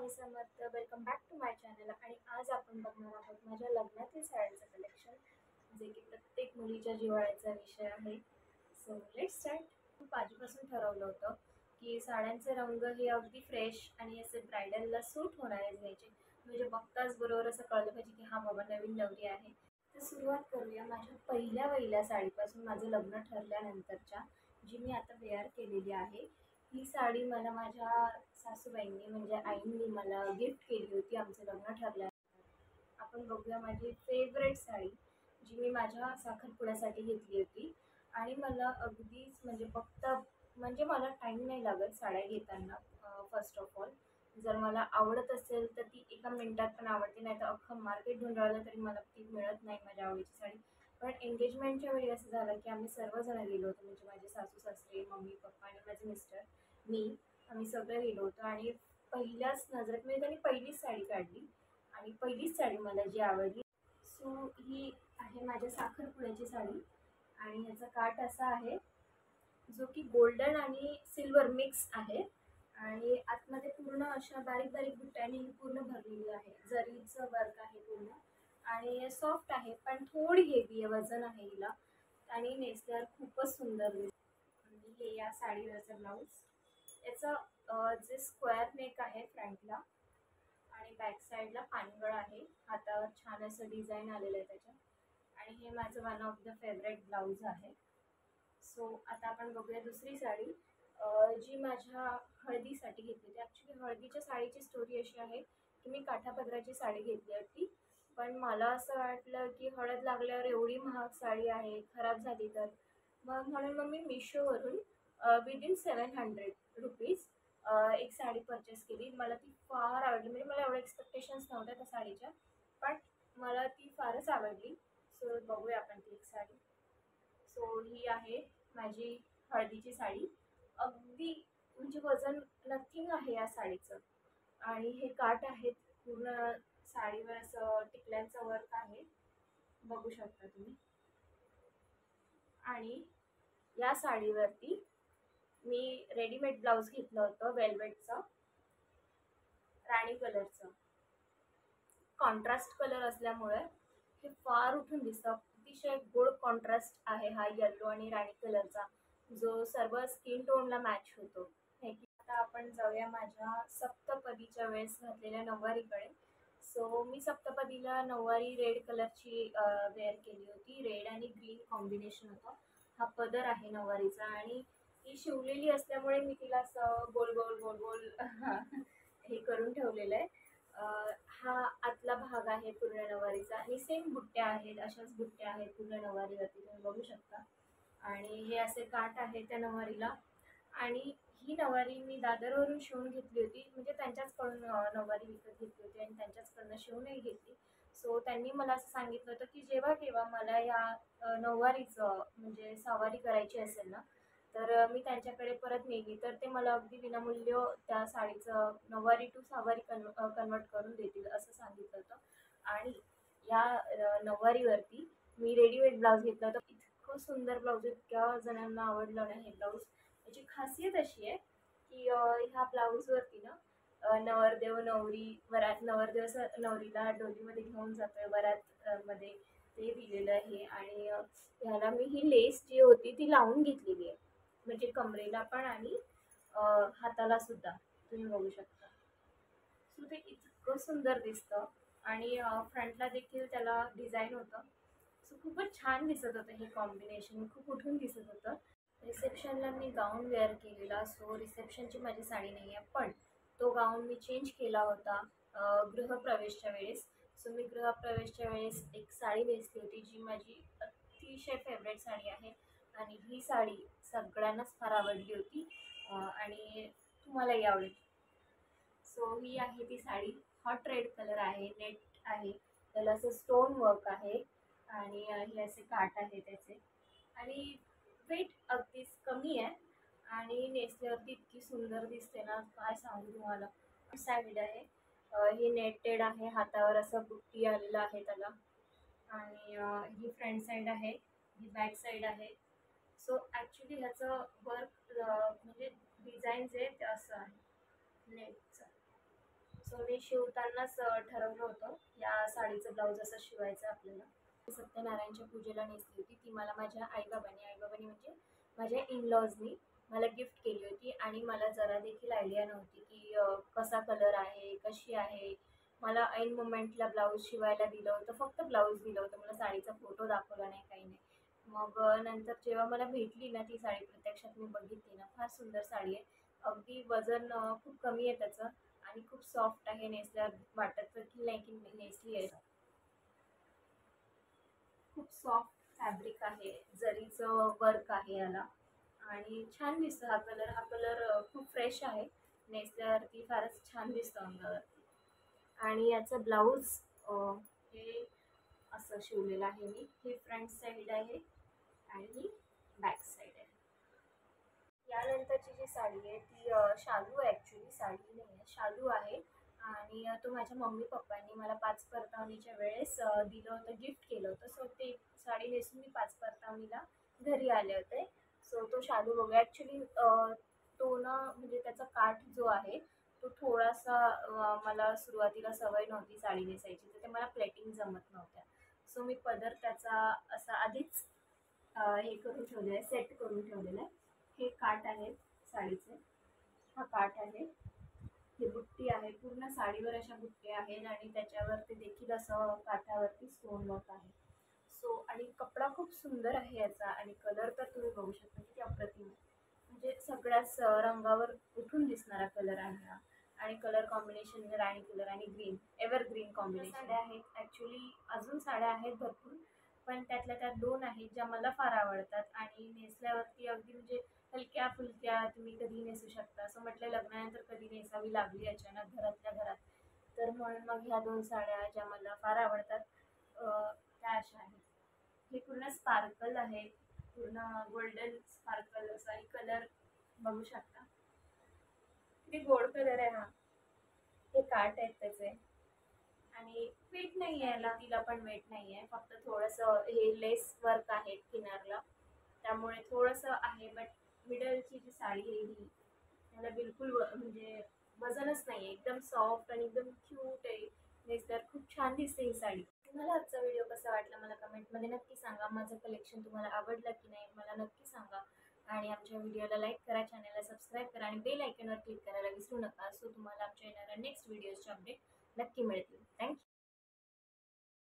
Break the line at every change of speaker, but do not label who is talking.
Swami Samarth. Welcome back to my channel. आणि आज आपण बघणार आहोत माझ्या लग्नातील साड्यांचं कलेक्शन, जे की प्रत्येक मुलीच्या जिव्हाळ्याचा विषय आहे. So let's start. खूप आधीपासून ठरवलं होतं की साड्यांचे रंग हे अगदी फ्रेश आणि असे ब्रायडलला सूट होणारे घ्यायचे, म्हणजे बघताच बरोबर असं कळलं पाहिजे की हा बाबा नवीन नवरी आहे. तर सुरुवात करूया माझ्या पहिल्या साडीपासून. माझं लग्न ठरल्यानंतरच्या, जी मी आता वेअर केलेली आहे. ही साडी मला माझ्या सासूबाईंनी म्हणजे आईंनी मला गिफ्ट केली होती आमचं लग्न ठरल्यानंतर. आपण बघूया माझी फेवरेट साडी, जी मी माझ्या साखरपुड्यासाठी घेतली होती. आणि मला अगदीच म्हणजे फक्त म्हणजे मला टाईम नाही लागत साड्या घेताना. फर्स्ट ऑफ ऑल, जर मला आवडत असेल तर ती एका मिनिटात पण आवडते, नाही तर अख्खं मार्केट ढूंढवलं तरी मला ती मिळत नाही माझ्या आवडीची साडी. पण एंगेजमेंटच्या वेळी असं झालं की आम्ही सर्वजण गेलो होतो, म्हणजे माझे सासू सासरे, मम्मी पप्पा आणि माझे मिस्टर, मी, आम्ही सगळे गेलो होतो. आणि पहिल्याच नजरेत मी त्यांनी पहिलीच साडी काढली आणि पहिलीच साडी मला जी आवडली. सो ही आहे माझ्या साखरपुड्याची साडी. आणि ह्याचा काठ असा आहे, जो की गोल्डन आणि सिल्वर मिक्स आहे. आणि आतमध्ये पूर्ण अशा बारीक बारीक बुट्ट्यांनी ही पूर्ण भरलेली आहे. जरीचं वर्क आहे पूर्ण. आणि सॉफ्ट आहे, पण थोडी हेवी आहे, वजन आहे हिला. आणि नेसल्यावर खूपच सुंदर दिसते. आणि हे या साडीवरचं ब्लाऊज. याचं जे स्क्वेअर नेक आहे फ्रंटला, आणि बॅक साईडला पानगळ आहे. हातावर छान असं डिझाईन आलेलं आहे त्याच्या. आणि हे माझं one of the favourite blouse आहे. सो आता आपण बघूया दुसरी साडी, जी माझ्या हळदीसाठी घेतली होती. ॲक्च्युली हळदीच्या साडीची स्टोरी अशी आहे की मी काठापदराची साडी घेतली होती. पण मला असं वाटलं की हळद लागल्यावर एवढी महाग साडी आहे, खराब झाली तर. म्हणून मी मिशोवरून विदिन 700 रुपीज एक साडी परचेस केली. मला ती फार आवडली, म्हणजे मला एवढ्या एक्सपेक्टेशन्स नव्हत्या त्या साडीच्या, पण मला ती फारच आवडली. सो बघूया आपण ती एक साडी. सो ही आहे माझी हळदीची साडी. अगदी म्हणजे वजन नथिंग आहे या साडीचं. आणि हे काठ आहेत पूर्ण साडीवर, असं टिकल्यांचं वर्क आहे, बघू शकता तुम्ही. आणि या साडीवरती मी रेडीमेड ब्लाऊज घेतलं होतं वेल्वेटचं, राणी कलरचं. कॉन्ट्रास्ट कलर असल्यामुळे हे फार उठून दिसतं. अतिशय गोड कॉन्ट्रास्ट आहे हा येल्लो आणि राणी कलरचा, जो सर्व स्किन टोनला मॅच होतो. हे की आता आपण जाऊया माझ्या सप्तपदीच्या वेळेस घातलेल्या नऊवारीकडे. सो मी सप्तपदीला नऊवारी रेड कलरची वेअर केली होती. रेड आणि ग्रीन कॉम्बिनेशन होतं. हा पदर आहे नऊवारीचा, आणि ती शिवलेली असल्यामुळे मी तिला असं गोल गोल गोल गोल हे करून ठेवलेलं आहे. हा आतला भाग आहे पूर्ण नऊवारीचा. आणि सेम बुट्ट्या आहेत, अशाच बुट्ट्या आहेत पूर्ण नऊवारीवरती, तुम्ही बघू शकता. आणि हे असे काठ आहे त्या नऊवारीला. आणि ही नऊवारी मी दादरवरून शिवून घेतली होती, म्हणजे त्यांच्याचकडून नऊवारी विकत घेतली होती आणि त्यांच्याचकडनं शिवूनही घेतली. सो त्यांनी मला असं सांगितलं होतं की जेव्हा केव्हा मला या नऊवारीचं म्हणजे सवारी करायची असेल ना, तर मी त्यांच्याकडे परत नेली तर ते मला अगदी विनामूल्य त्या साडीचं नऊवारी टू सवारी कन्वर्ट करून देतील असं सांगितलं होतं. आणि या नऊवारीवरती मी रेडीमेड ब्लाऊज घेतला होता. इतकं सुंदर ब्लाऊज, इतक्या जणांना आवडलं ना हे ब्लाऊज. याची खासियत अशी आहे की ह्या ब्लाऊजवरती ना नवरदेव नवरी, वरात, नवरदेव असं नवरीला डोलीमध्ये घेऊन जातोय वरात मध्ये, ते दिलेलं आहे. आणि ह्याला मी ही लेस जी होती ती लावून घेतलेली आहे, म्हणजे कमरेला पण आणि हाताला सुद्धा, तुम्ही बघू शकता. सो ते इतकं सुंदर दिसतं. आणि फ्रंटला देखील त्याला डिझाईन होतं. सो खूपच छान दिसत होतं हे कॉम्बिनेशन, खूप उठून दिसत होतं. रिसेप्शनला मी गाऊन वेअर केलेला. सो रिसेप्शनची माझी साडी नाही आहे, पण तो गाऊन मी चेंज केला होता गृहप्रवेशच्या वेळेस. सो मी गृहप्रवेशच्या वेळेस एक साडी नेसली होती, जी माझी अतिशय फेवरेट साडी आहे. आणि ही साडी सगळ्यांनाच फार आवडली होती, आणि तुम्हालाही आवडेल. सो ही आहे ती साडी. हॉट रेड कलर आहे, नेट आहे, त्याला असं स्टोन वर्क आहे. आणि हे असे काठ आहे त्याचे. आणि वेट अगदीच कमी आहे, आणि नेसल्यावरती इतकी सुंदर दिसते ना, काय सांगू तुम्हाला. साईड आहे, ही नेटेड आहे, हातावर असं बुट्टी आलेलं आहे त्याला. आणि ही फ्रंट साईड आहे, ही बॅक साईड आहे. सो ॲक्च्युली ह्याचं वर्क म्हणजे डिझाईन जे ते असं आहे नेटचं. सो सो मी शिवतानाच ठरवलं होतं या साडीचं ब्लाऊज असं शिवायचं आपल्याला. सत्यनारायणच्या पूजेला नेसली होती ती मला माझ्या आईबाबांनी म्हणजे माझ्या इनलॉजनी मला गिफ्ट केली होती आणि मला जरा देखील आयडिया नव्हती की कसा कलर आहे, कशी आहे. मला ऐन मोमेंटला ब्लाऊज शिवायला दिलं होतं, फक्त ब्लाऊज दिलं होतं. मला साडीचा फोटो दाखवला नाही, काही नाही. मग नंतर जेव्हा मला भेटली ना ती साडी, प्रत्यक्षात मी बघितली ना, फार सुंदर साडी आहे. अगदी वजन खूप कमी आहे त्याचं आणि खूप सॉफ्ट आहे. नेसल्यावर वाटत देखील नाही की मी नेसली आहे. खूप सॉफ्ट फॅब्रिक आहे, जरीचं वर्क आहे याला आणि छान दिसतं. हा कलर खूप फ्रेश आहे. नेसल्यावरती फारच छान दिसतं अंगावरती. आणि याचं ब्लाऊज हे असं शिवलेलं आहे मी. हे फ्रंट साईड आहे आणि ही बॅक साईड आहे. यानंतरची जी साडी आहे ती शालू आहे. ॲक्च्युली साडी नाही आहे, शालू आहे. आणि तो माझ्या मम्मी पप्पांनी मला पाच परतावणीच्या वेळेस दिलं होतं, गिफ्ट केलं होतं. सो ते साडी नेसून मी पाच परतावणीला घरी आले होते. सो तो शालू बघा. ॲक्च्युली तो ना म्हणजे त्याचा काठ जो आहे तो थोडासा मला सुरुवातीला सवय नव्हती साडी नेसायची, तर ते मला प्लेटिंग जमत नव्हत्या. सो मी पदर त्याचा असा आधीच हे करून ठेवलेलं आहे, सेट करून ठेवलेलं आहे. हे काठ आहेत साडीचे, हा काठ आहे, ही बुट्टी आहे. पूर्ण साडीवर अशा बुट्ट्या आहेत आणि त्याच्यावरती देखील असं काठावरती स्टोन वर्क आहे. सो आणि कपडा खूप सुंदर आहे याचा आणि कलर तर तुम्ही बघू शकता किती अप्रतिम आहे. म्हणजे सगळ्याच रंगावर उठून दिसणारा कलर आहे हा. आणि कलर कॉम्बिनेशन राणी कलर आणि ग्रीन, एव्हरग्रीन कॉम्बिनेशन. साड्या आहेत ॲक्च्युली, अजून साड्या आहेत भरपूर, पण त्यातल्या त्यात दोन आहेत ज्या मला फार आवडतात आणि नेसल्यावरती अगदी म्हणजे हलक्या फुलक्या तुम्ही कधी नेसू शकता. असं म्हटलं लग्नानंतर कधी नेसावी लागली अचानक घरातल्या घरात, तर म्हणून मग ह्या दोन साड्या ज्या मला फार आवडतात त्या अशा आहेत. हे पूर्ण स्पार्कल आहे, पूर्ण गोल्डन स्पार्कल असा आणि कलर बघू शकता किती गोड कलर आहे हा. हे काठ आहेत त्याचे आणि वेट नाही आहे याला, तिला पण वेट नाही आहे. फक्त थोडंसं हे लेस वर्क आहे किनारला, त्यामुळे थोडंसं आहे. बट मिडलची जी साडी आहे ही, त्याला बिलकुल म्हणजे वजनच नाही आहे. एकदम सॉफ्ट आणि एकदम क्यूट आहे. नेसल्यावर खूप छान दिसते ही साडी. तुम्हाला आजचा व्हिडिओ कसा वाटला मला कमेंटमध्ये नक्की सांगा. माझं कलेक्शन तुम्हाला आवडलं की नाही मला नक्की सांगा. आणि आमच्या व्हिडिओला लाईक करा, चॅनलला सबस्क्राईब करा आणि बेल आयकॉनवर क्लिक करायला विसरू नका. सो तुम्हाला आमच्या येणाऱ्या नेक्स्ट व्हिडिओजचे अपडेट नक्की मिळतील. थँक्यू.